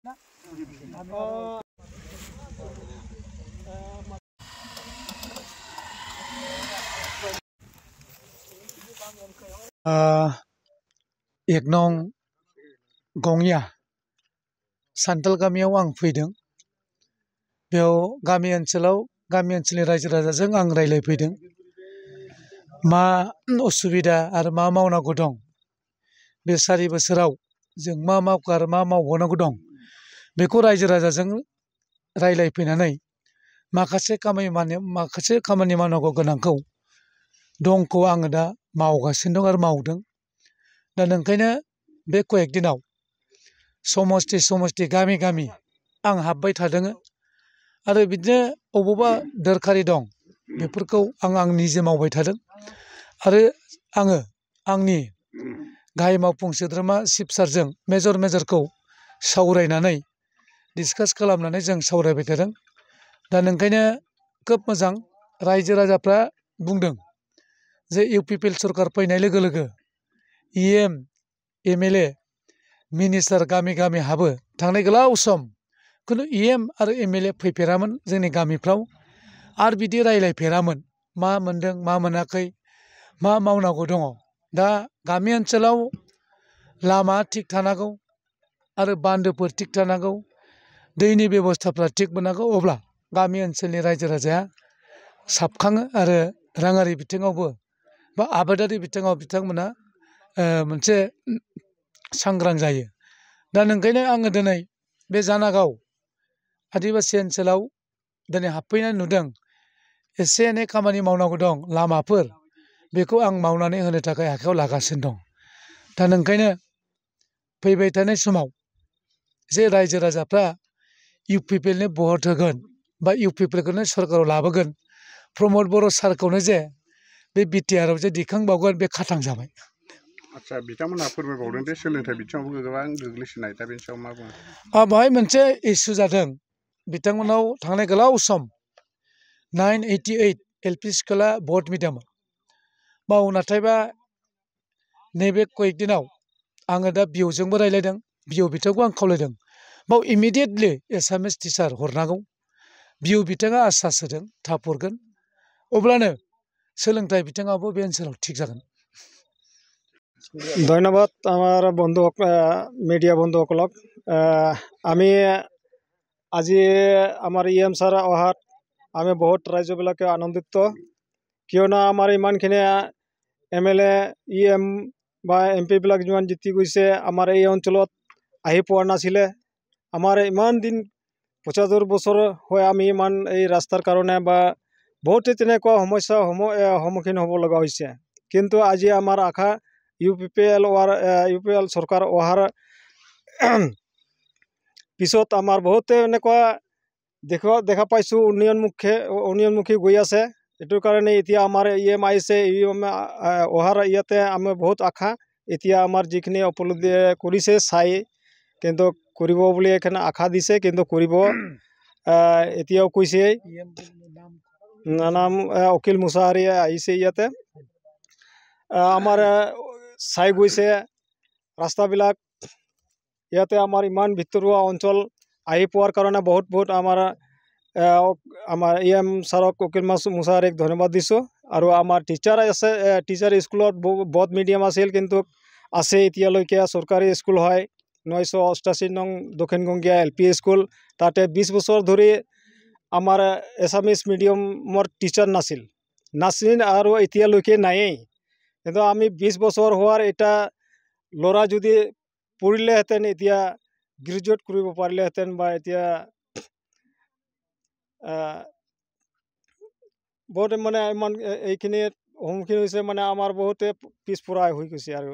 एक नं गंया सान्ताल गामियाव आं फैदों। बेयाव गामि ओनसोलनि रायजो राजाजों आं रायज्लायफैदों। मा उसुबिदा आरो मा मावनांगौ दं, बे 4 बोसोराव जों मा मावखो आरो मा मावबावनांगौ दं, बेखौ रायजो राजाजों रायज्लायफैनानै माखासे खामानि मावनांगौ गोनांखौ दंखौ आङो दा मावगासिनो दं आरो मावदों। दा नोंखायनो बे कयेक दिनाव समस्ति गामि गामि आं हाबबाय थादों आरो बिदिनो अबावबा दरखारि दं बेफोरखौ आं निजे मावबाय थादों। आरो आङो आंनि गाहाय मावफुं सोद्रोमा चिफ सारजों मेजरखौ सावरायनानै डिसकास खालामनानै जों सावरायबाय थादों। दा नोंखायनो खोब मोजां, रायजो राजाफ्रा बुंदों जे इउपिपिएल सरकार फैनाय लोगो लोगो EM MLA मिनिस्टार गामि गामि हाबो। थांनाय गोलाव सम खुनु EM आरो MLA फैफेरामोन जोंनि गामिफ्राव, आरो बिदि रायज्लायफेरामोन। मा मोनदों मा मोनाखै, मा मावनांगौ दङ। दा गामि ओनसोलाव लामा थिग थानांगौ आरो बान्दोफोर थिग थानांगौ, दैनि बेबस्थाफ्रा थिग मोननांगौ, अब्ला गामि ओनसोलनि रायजो राजाया साबखाङो आरो राङारि बिथिङावबो बा आबादारि बिथिङाव बिथांमोना मोनसे सांग्रां जायो। दा नोंखायनो आङो दिनै बे जानागाव आदिबासि ओनसोलाव दिनै हाबफैनानै नुदों एसे एनै खामानि मावनांगौ दं, लामाफोर, बेखौ आं मावनानै होनो थाखाय आखायाव लागासिनो दं। दा नोंखायनो फैबाय थानाय समाव जे रायजो राजाफ्रा इउपिपिएलनो भट होगोन बा इउपिपिएलखौनो सरकाराव लाबोगोन, प्रमद बर' सारखौनो जे बे बिटिआरआव जे दिखांबावगोन, बे खाथां जाबाय। आच्चा, बिथांमोनहा फोरमायबावदों दे सोलोंथाइ बिथिङावबो गोबां गोग्लैसोनाय, दा बेनि सायाव मा बुङो? बेवहाय मोनसे इस्यु जादों। बिथांमोनाव थांनाय गोलाव सम 988 LP स्कुला बर्ड मिडियाममोन बाव, नाथायबा नैबे कयेक दिनाव आङो दा बिअजोंबो रायज्लायदों, बिअ बिथांखौ आं खावलायदों बाव इमिडियेटलि एसामिस टिचार हरनांगौ। बिअ बिथाङा आश्वास होदों थाब हरगोन, अब्लानो सोलोंथाइ बिथिङावबो बे ओनसोलाव थिग जागोन। ধন্যবাদ আমার বন্ধু মিডিয়া বন্ধুসকলক। আমি আজি আমাৰ EM ছাৰ অহাত আমি বহুত ৰাজ্যবিলাকে আনন্দিত, কিয়নো আমাৰ ইমানখিনি MLA EM বা MP বিলাক যিমান জিতি গৈছে আমাৰ এই অঞ্চলত আহি পোৱা নাছিলে। আমাৰ ইমান দিন 75 বছৰ হৈ আমি ইমান এই ৰাস্তাৰ কাৰণে বা বহুতে তেনেকুৱা সমস্যাৰ সন্মুখীন হ'ব লগা হৈছে। কিন্তু আজি আমাৰ আশা ইউপিপিএল চৰকাৰ অহাৰ পিছত আমাৰ বহুতে এনেকুৱা দেখা পাইছোঁ উন্নয়নমুখী গৈ আছে। এইটোৰ কাৰণে এতিয়া আমাৰ EM আহিছে, EM অহাৰ ইয়াতে আমি বহুত আশা। এতিয়া আমাৰ যিখিনি উপলব্ধি কৰিছে চাই, কিন্তু কৰিব বুলি এখানে আশা দিছে, কিন্তু কৰিব এতিয়াও কৈছে। নাম অখিল মুছাহাৰী আহিছে ইয়াতে, আমাৰ চাই গৈছে ৰাস্তাবিলাক। ইয়াতে আমাৰ ইমান ভিতৰুৱা অঞ্চল আহি পোৱাৰ কাৰণে বহুত আমাৰ EM ছাৰক অখিল মুছাহাৰীক ধন্যবাদ দিছোঁ। আৰু আমাৰ টিচাৰ আছে, টিচাৰ স্কুলত বৰ্ড মিডিয়াম আছিল, কিন্তু আছে এতিয়ালৈকে চৰকাৰী স্কুল হয় 988 নং দক্ষিণ গংগীয়া LP স্কুল। তাতে 20 বছৰ ধৰি আমাৰ এছামিছ মিডিয়ামৰ টিচাৰ নাছিল আৰু এতিয়ালৈকে নায়েই। কিন্তু আমি 20 বছৰ হোৱাৰ এটা ল'ৰা যদি পঢ়িলেহেঁতেন, এতিয়া গ্ৰেজুৱেট কৰিব পাৰিলেহেঁতেন, বা এতিয়া বহুত মানে ইমান এইখিনি সন্মুখীন হৈছে, মানে আমাৰ বহুতে পিছপৰা হৈ গৈছে আৰু